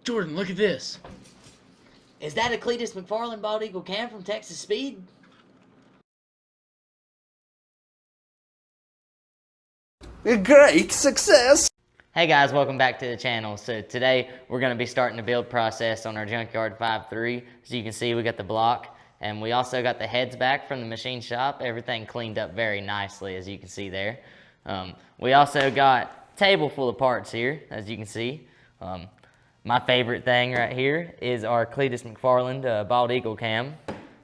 Jordan, look at this. Is that a Cletus McFarland Bald Eagle cam from Texas Speed? A great success! Hey guys, welcome back to the channel. So today we're going to be starting the build process on our Junkyard 5.3. As you can see, we got the block, and we also got the heads back from the machine shop. Everything cleaned up very nicely, as you can see there. We also got a table full of parts here, as you can see. My favorite thing right here is our Cletus McFarland Bald Eagle cam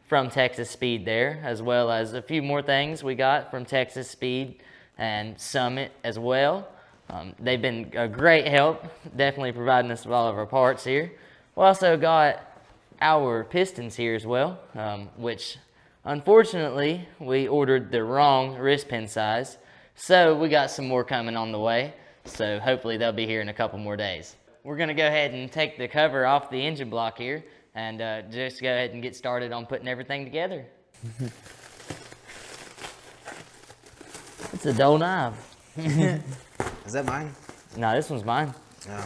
from Texas Speed there, as well as a few more things we got from Texas Speed and Summit as well. They've been a great help, definitely providing us with all of our parts here. We also got our pistons here as well, which unfortunately we ordered the wrong wrist pin size. So we got some more coming on the way. So hopefully they'll be here in a couple more days. We're gonna go ahead and take the cover off the engine block here and just go ahead and get started on putting everything together. It's a dull knife. Is that mine? No, this one's mine. No.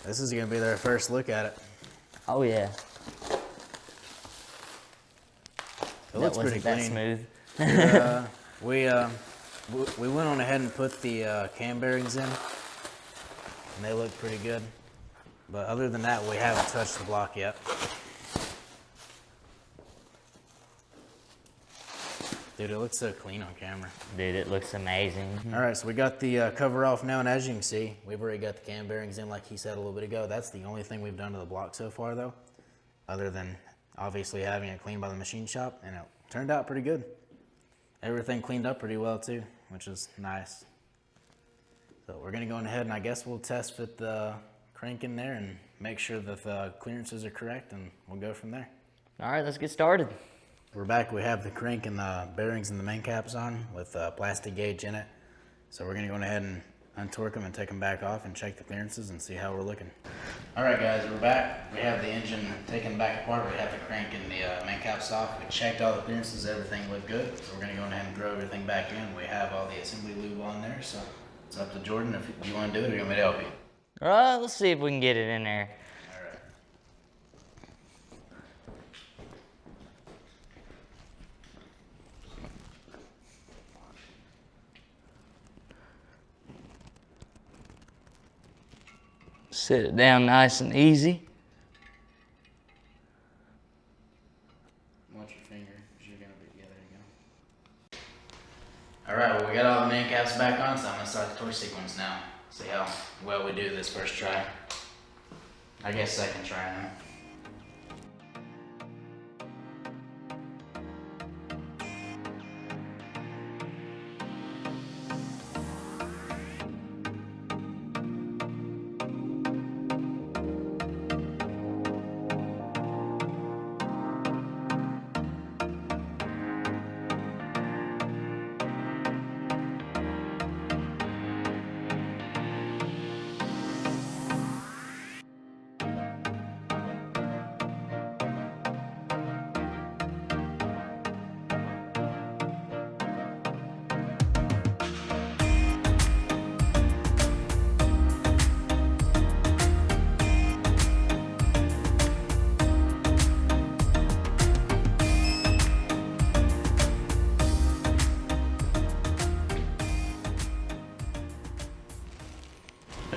This is gonna be their first look at it. Oh yeah. It looks pretty that clean. smooth. We went on ahead and put the cam bearings in, and they look pretty good. But other than that, we haven't touched the block yet. Dude, it looks so clean on camera. Dude, it looks amazing. All right, so we got the cover off now, and as you can see, we've already got the cam bearings in like he said a little bit ago. That's the only thing we've done to the block so far though, other than obviously having it cleaned by the machine shop, and it turned out pretty good. Everything cleaned up pretty well too, which is nice. So we're gonna go ahead and I guess we'll test fit the crank in there and make sure that the clearances are correct, and we'll go from there. All right, let's get started. We're back. We have the crank and the bearings and the main caps on with a plastic gauge in it. So we're gonna go ahead and untorque them and take them back off and check the clearances and see how we're looking. All right guys, we're back. We have the engine taken back apart. We have the crank and the main caps off. We checked all the clearances, everything looked good. So we're gonna go ahead and throw everything back in. We have all the assembly lube on there. So it's up to Jordan if you wanna do it or you want me to help you. All right, let's see if we can get it in there. Sit it down nice and easy. Watch your finger, because you're going to be, yeah, there you go. Alright, well we got all the main caps back on, so I'm going to start the torque sequence now. See how well we do this first try. I guess second try now.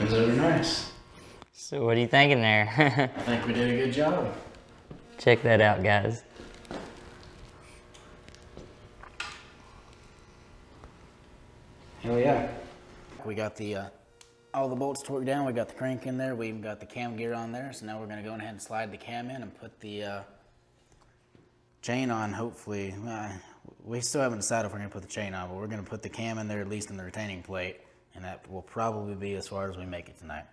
Those are nice. So what are you thinking there? I think we did a good job. Check that out, guys. Hell yeah. We got the all the bolts torqued down. We got the crank in there. We even got the cam gear on there. So now we're gonna go ahead and slide the cam in and put the chain on, hopefully. We still haven't decided if we're gonna put the chain on, but we're gonna put the cam in there, at least in the retaining plate, and that will probably be as far as we make it tonight.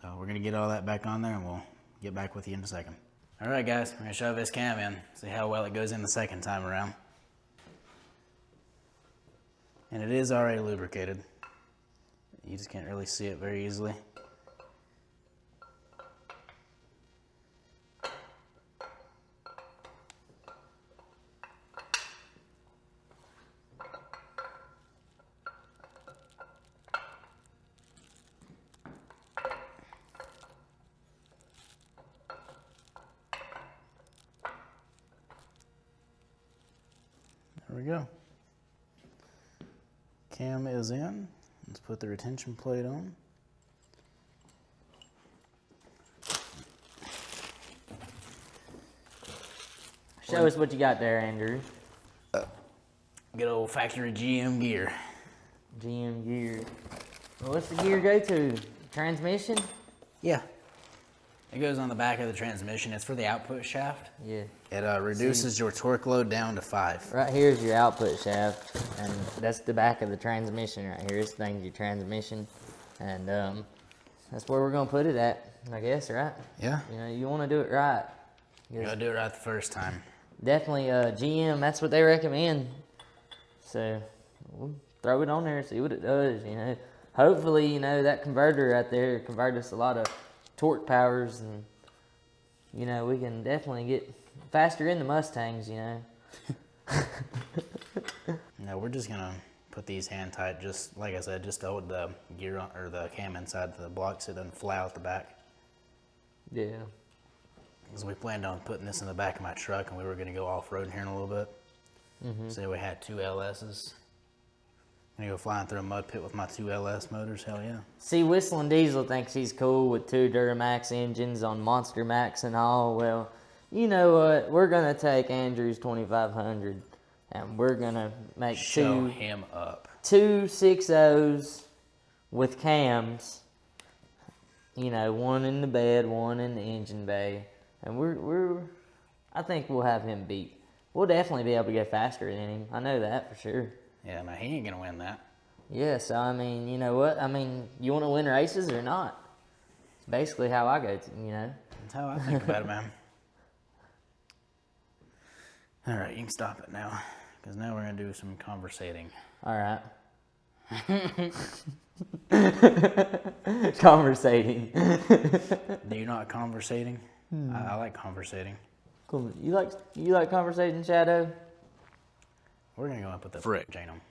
So we're gonna get all that back on there and we'll get back with you in a second. All right guys, we're gonna shove this cam in, see how well it goes in the second time around. And it is already lubricated. You just can't really see it very easily. There we go. Cam is in. Let's put the retention plate on. Show us what you got there, Andrew. Good old factory GM gear. GM gear. Well, what's the gear go to? Transmission? Yeah. It goes on the back of the transmission. It's for the output shaft. Yeah. It reduces your torque load down to 5. Right here's your output shaft, and that's the back of the transmission right here. This thing's your transmission, and that's where we're gonna put it at, I guess, right? Yeah. You know, you want to do it right. You gotta do it right the first time. Definitely, GM. That's what they recommend. So we'll throw it on there and see what it does. You know, hopefully, you know, that converter right there convert us a lot of torque powers, and you know, we can definitely get faster in the Mustangs. You know. No, we're just gonna put these hand tight, just like I said, just to hold the gear on, or the cam inside the block so it doesn't fly out the back. Yeah. Because we planned on putting this in the back of my truck, and we were gonna go off-roading here in a little bit. So we had 2 LSs. I'm gonna go flying through a mud pit with my 2 LS motors, hell yeah. See, Whistling Diesel thinks he's cool with 2 Duramax engines on Monster Max and all. Well, you know what? We're gonna take Andrew's 2500 and we're gonna make Show him up. 2 6.0s with cams. You know, one in the bed, one in the engine bay, and I think we'll have him beat. We'll definitely be able to go faster than him. I know that for sure. Yeah, no, he ain't gonna win that. Yeah, so I mean, you know what? I mean, you want to win races or not? It's basically how I go, you know. That's how I think about it, man. All right, you can stop it now, because now we're gonna do some conversating. All right. Conversating. Do you not conversating? I like conversating. Cool. You like conversating, Shadow? We're gonna go up with the frick chain them.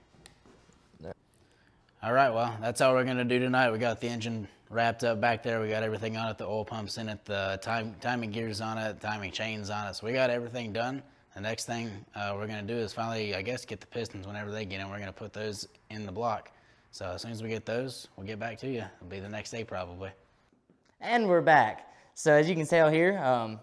All right, well, that's all we're gonna do tonight. We got the engine wrapped up back there. We got everything on it, the oil pumps in it, the timing gears on it, timing chains on it. So we got everything done. The next thing we're gonna do is finally, I guess, get the pistons whenever they get in. We're gonna put those in the block. So as soon as we get those, we'll get back to you. It'll be the next day probably. And we're back. So as you can tell here,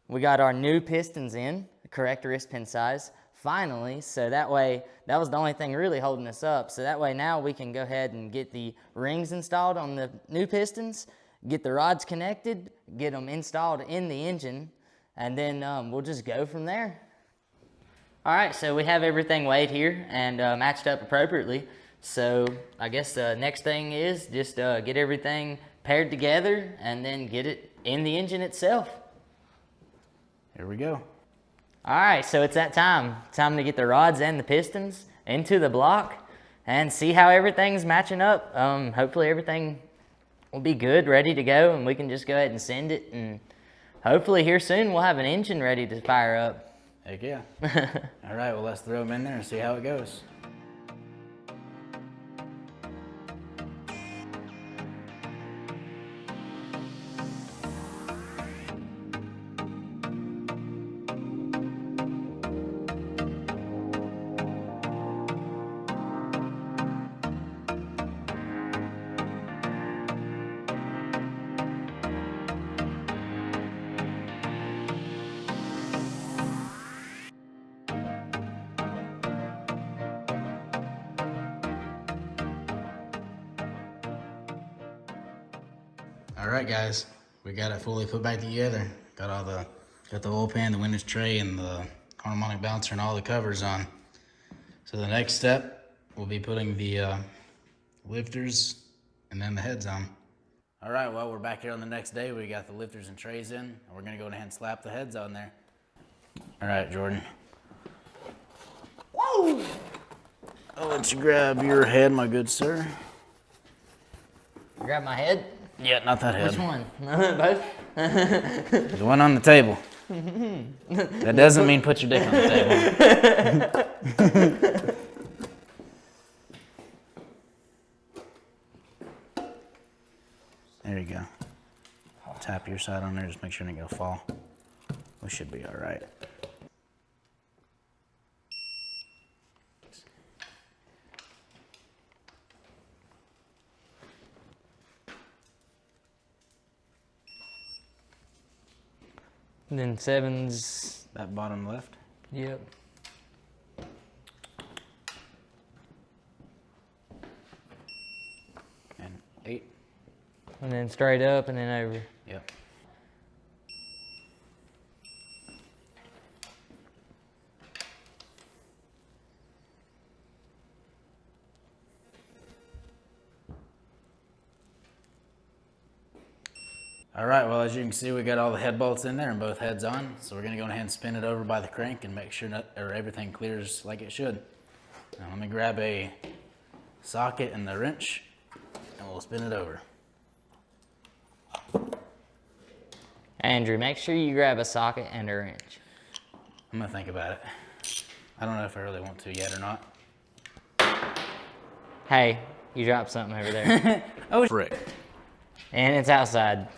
we got our new pistons in, the correct wrist pin size, finally. So that way, that was the only thing really holding us up. So that way now we can go ahead and get the rings installed on the new pistons, get the rods connected, get them installed in the engine, and then we'll just go from there. All right, so we have everything weighed here and matched up appropriately. So I guess the next thing is just get everything paired together and then get it in the engine itself. Here we go. All right, so it's that time. Time to get the rods and the pistons into the block and see how everything's matching up. Hopefully everything will be good, ready to go, and we can just go ahead and send it. And hopefully here soon we'll have an engine ready to fire up. Heck yeah. All right, well, let's throw them in there and see how it goes. All right, guys, we got it fully put back together. Got the oil pan, the windows tray, and the harmonic bouncer and all the covers on. So the next step will be putting the lifters and then the heads on. All right, well, we're back here on the next day. We got the lifters and trays in, and we're gonna go ahead and slap the heads on there. All right, Jordan. Whoa! I'll let you grab your head, my good sir. Grab my head? Yeah, not that head. Which one? Both? The one on the table. That doesn't mean put your dick on the table. There you go. Tap your side on there, just make sure it ain't gonna fall. We should be all right. And then 7's, that bottom left. yep. And 8. And then straight up and then over. Yep. All right, well, as you can see, we got all the head bolts in there and both heads on. So we're gonna go ahead and spin it over by the crank and make sure everything clears like it should. Now let me grab a socket and the wrench and we'll spin it over. Andrew, make sure you grab a socket and a wrench. I'm gonna think about it. I don't know if I really want to yet or not. Hey, you dropped something over there. Oh, frick. And it's outside.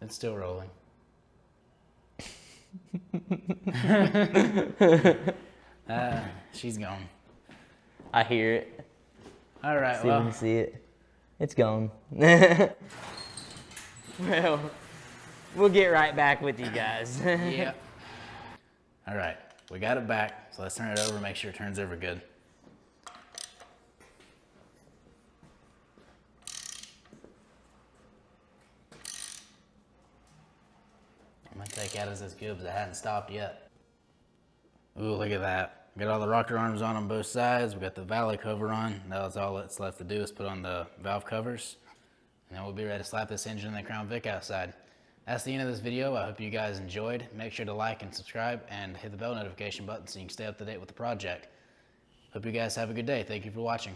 It's still rolling. She's gone. I hear it. All right, See if you well, can see it. It's gone. Well, we'll get right back with you guys. yeah. All right, we got it back. So let's turn it over, make sure it turns over good. I'm gonna take out as good because it hasn't stopped yet. Ooh, look at that. We got all the rocker arms on both sides. We got the valve cover on. Now that's all that's left to do is put on the valve covers. And then we'll be ready to slap this engine and the Crown Vic outside. That's the end of this video. I hope you guys enjoyed. Make sure to like and subscribe and hit the bell notification button so you can stay up to date with the project. Hope you guys have a good day. Thank you for watching.